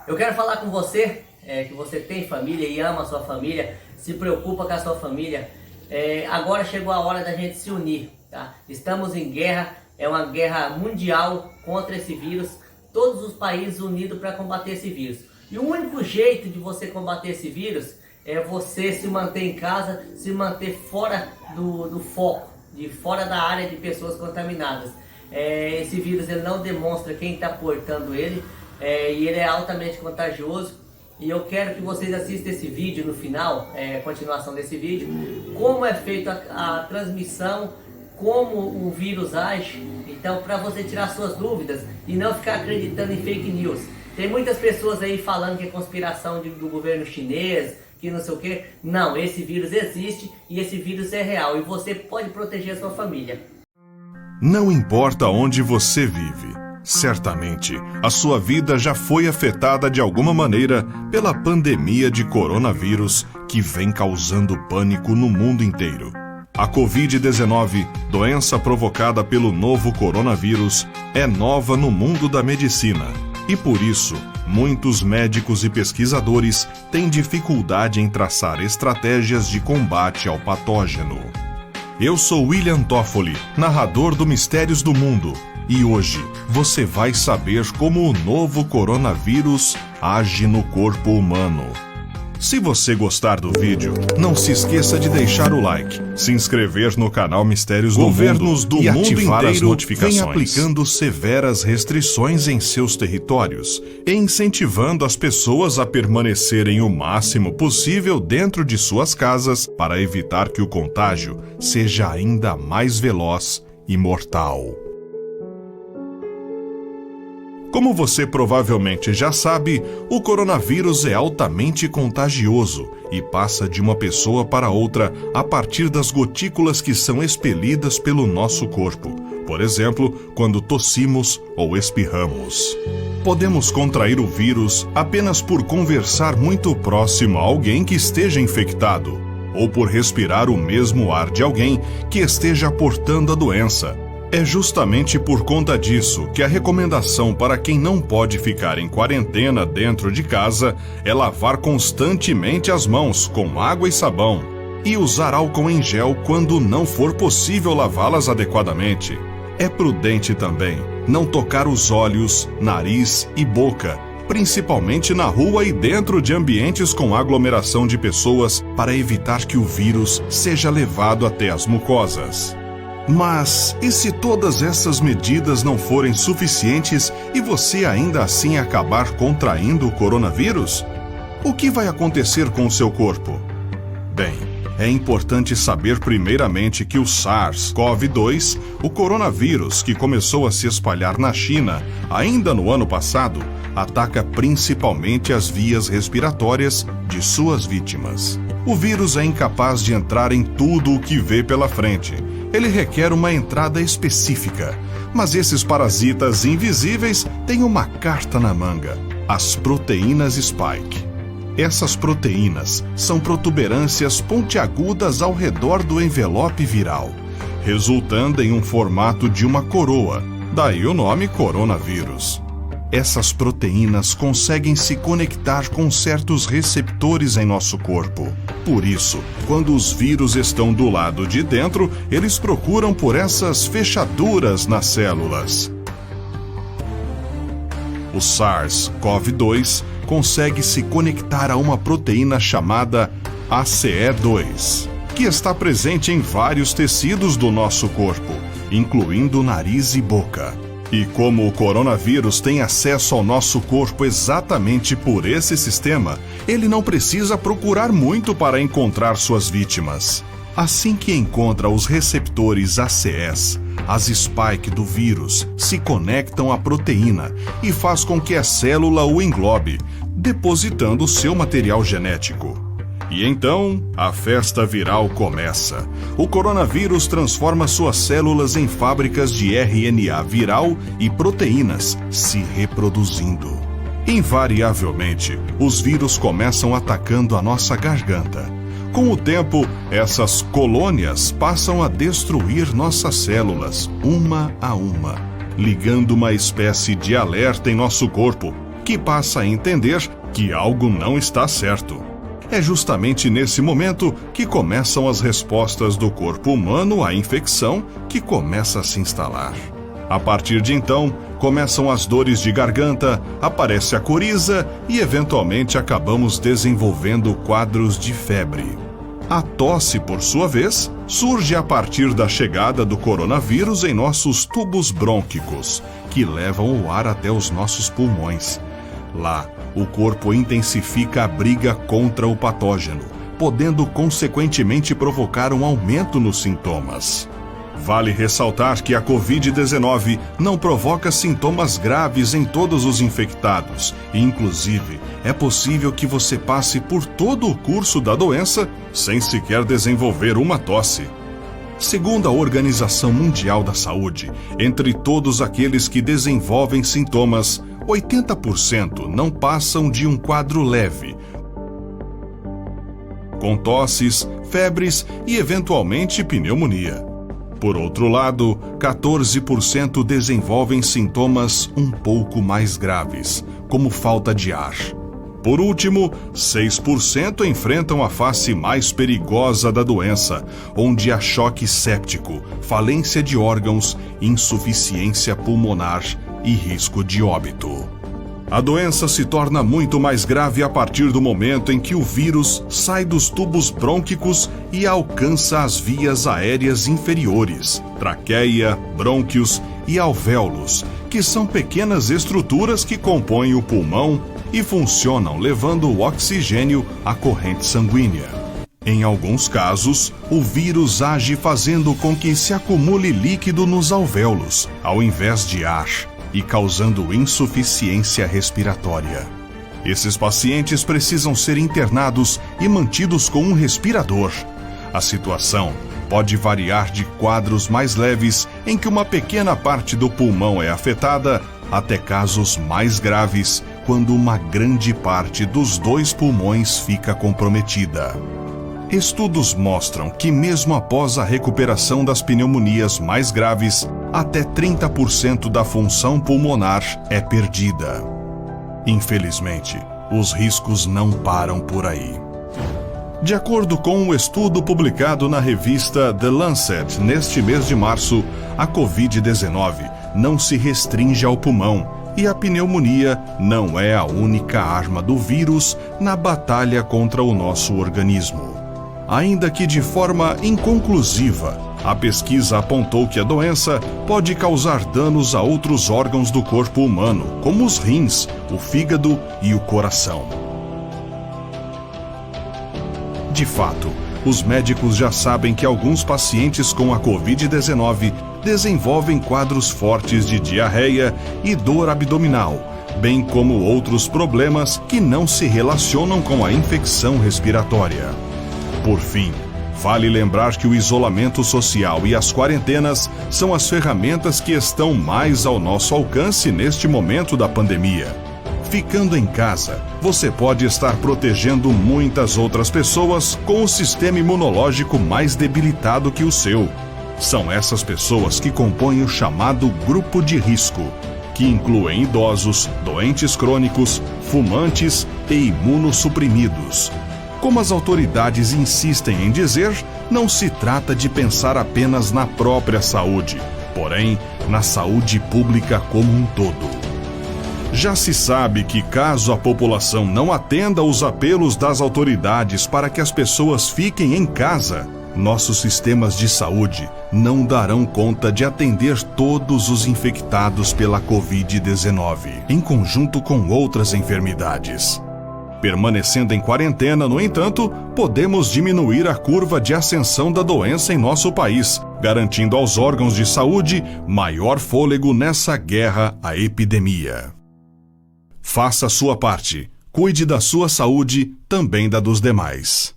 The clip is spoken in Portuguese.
Eu quero falar com você, que você tem família e ama a sua família, se preocupa com a sua família. Agora chegou a hora da gente se unir, tá? Estamos em guerra, é uma guerra mundial contra esse vírus, todos os países unidos para combater esse vírus. E o único jeito de você combater esse vírus é você se manter em casa, se manter fora do foco, fora da área de pessoas contaminadas. Esse vírus ele não demonstra quem está portando ele, e ele é altamente contagioso. E eu quero que vocês assistam esse vídeo no final, continuação desse vídeo, como é feita a transmissão, como o vírus age. Então, para você tirar suas dúvidas e não ficar acreditando em fake news. Tem muitas pessoas aí falando que é conspiração do governo chinês, que não sei o que. Não, esse vírus existe e esse vírus é real e você pode proteger a sua família. Não importa onde você vive, certamente a sua vida já foi afetada de alguma maneira pela pandemia de coronavírus que vem causando pânico no mundo inteiro. A Covid-19, doença provocada pelo novo coronavírus, é nova no mundo da medicina. E por isso, muitos médicos e pesquisadores têm dificuldade em traçar estratégias de combate ao patógeno. Eu sou William Toffoli, narrador do Mistérios do Mundo, e hoje você vai saber como o novo coronavírus age no corpo humano. Se você gostar do vídeo, não se esqueça de deixar o like, se inscrever no canal Mistérios do Mundo e ativar as notificações. Vem aplicando severas restrições em seus territórios e incentivando as pessoas a permanecerem o máximo possível dentro de suas casas para evitar que o contágio seja ainda mais veloz e mortal. Como você provavelmente já sabe, o coronavírus é altamente contagioso e passa de uma pessoa para outra a partir das gotículas que são expelidas pelo nosso corpo, por exemplo, quando tossimos ou espirramos. Podemos contrair o vírus apenas por conversar muito próximo a alguém que esteja infectado, ou por respirar o mesmo ar de alguém que esteja portando a doença. É justamente por conta disso que a recomendação para quem não pode ficar em quarentena dentro de casa é lavar constantemente as mãos com água e sabão e usar álcool em gel quando não for possível lavá-las adequadamente. É prudente também não tocar os olhos, nariz e boca, principalmente na rua e dentro de ambientes com aglomeração de pessoas, para evitar que o vírus seja levado até as mucosas. Mas e se todas essas medidas não forem suficientes e você ainda assim acabar contraindo o coronavírus? O que vai acontecer com o seu corpo? Bem, é importante saber primeiramente que o SARS-CoV-2, o coronavírus que começou a se espalhar na China ainda no ano passado, ataca principalmente as vias respiratórias de suas vítimas. O vírus é incapaz de entrar em tudo o que vê pela frente. Ele requer uma entrada específica, mas esses parasitas invisíveis têm uma carta na manga: as proteínas Spike. Essas proteínas são protuberâncias pontiagudas ao redor do envelope viral, resultando em um formato de uma coroa, daí o nome coronavírus. Essas proteínas conseguem se conectar com certos receptores em nosso corpo. Por isso, quando os vírus estão do lado de dentro, eles procuram por essas fechaduras nas células. O SARS-CoV-2 consegue se conectar a uma proteína chamada ACE2, que está presente em vários tecidos do nosso corpo, incluindo nariz e boca. E como o coronavírus tem acesso ao nosso corpo exatamente por esse sistema, ele não precisa procurar muito para encontrar suas vítimas. Assim que encontra os receptores ACEs, as spike do vírus se conectam à proteína e faz com que a célula o englobe, depositando seu material genético. E então, a festa viral começa. O coronavírus transforma suas células em fábricas de RNA viral e proteínas, se reproduzindo. Invariavelmente, os vírus começam atacando a nossa garganta. Com o tempo, essas colônias passam a destruir nossas células, uma a uma, ligando uma espécie de alerta em nosso corpo, que passa a entender que algo não está certo. É justamente nesse momento que começam as respostas do corpo humano à infecção que começa a se instalar. A partir de então, começam as dores de garganta, aparece a coriza e, eventualmente, acabamos desenvolvendo quadros de febre. A tosse, por sua vez, surge a partir da chegada do coronavírus em nossos tubos brônquicos, que levam o ar até os nossos pulmões. Lá, o corpo intensifica a briga contra o patógeno, podendo consequentemente provocar um aumento nos sintomas. Vale ressaltar que a Covid-19 não provoca sintomas graves em todos os infectados. Inclusive, é possível que você passe por todo o curso da doença sem sequer desenvolver uma tosse. Segundo a Organização Mundial da Saúde, entre todos aqueles que desenvolvem sintomas, 80% não passam de um quadro leve, com tosses, febres e, eventualmente, pneumonia. Por outro lado, 14% desenvolvem sintomas um pouco mais graves, como falta de ar. Por último, 6% enfrentam a face mais perigosa da doença, onde há choque séptico, falência de órgãos, insuficiência pulmonar e risco de óbito. A doença se torna muito mais grave a partir do momento em que o vírus sai dos tubos brônquicos e alcança as vias aéreas inferiores, traqueia, brônquios e alvéolos, que são pequenas estruturas que compõem o pulmão e funcionam levando o oxigênio à corrente sanguínea. Em alguns casos, o vírus age fazendo com que se acumule líquido nos alvéolos, ao invés de ar, e causando insuficiência respiratória. Esses pacientes precisam ser internados e mantidos com um respirador. A situação pode variar de quadros mais leves, em que uma pequena parte do pulmão é afetada, até casos mais graves, quando uma grande parte dos 2 pulmões fica comprometida. Estudos mostram que mesmo após a recuperação das pneumonias mais graves, até 30% da função pulmonar é perdida. Infelizmente, os riscos não param por aí. De acordo com um estudo publicado na revista The Lancet neste mês de março, a Covid-19 não se restringe ao pulmão e a pneumonia não é a única arma do vírus na batalha contra o nosso organismo. Ainda que de forma inconclusiva, a pesquisa apontou que a doença pode causar danos a outros órgãos do corpo humano, como os rins, o fígado e o coração. De fato, os médicos já sabem que alguns pacientes com a Covid-19 desenvolvem quadros fortes de diarreia e dor abdominal, bem como outros problemas que não se relacionam com a infecção respiratória. Por fim, vale lembrar que o isolamento social e as quarentenas são as ferramentas que estão mais ao nosso alcance neste momento da pandemia. Ficando em casa, você pode estar protegendo muitas outras pessoas com o sistema imunológico mais debilitado que o seu. São essas pessoas que compõem o chamado grupo de risco, que incluem idosos, doentes crônicos, fumantes e imunossuprimidos. Como as autoridades insistem em dizer, não se trata de pensar apenas na própria saúde, porém, na saúde pública como um todo. Já se sabe que caso a população não atenda aos apelos das autoridades para que as pessoas fiquem em casa, nossos sistemas de saúde não darão conta de atender todos os infectados pela Covid-19, em conjunto com outras enfermidades. Permanecendo em quarentena, no entanto, podemos diminuir a curva de ascensão da doença em nosso país, garantindo aos órgãos de saúde maior fôlego nessa guerra à epidemia. Faça a sua parte. Cuide da sua saúde, também da dos demais.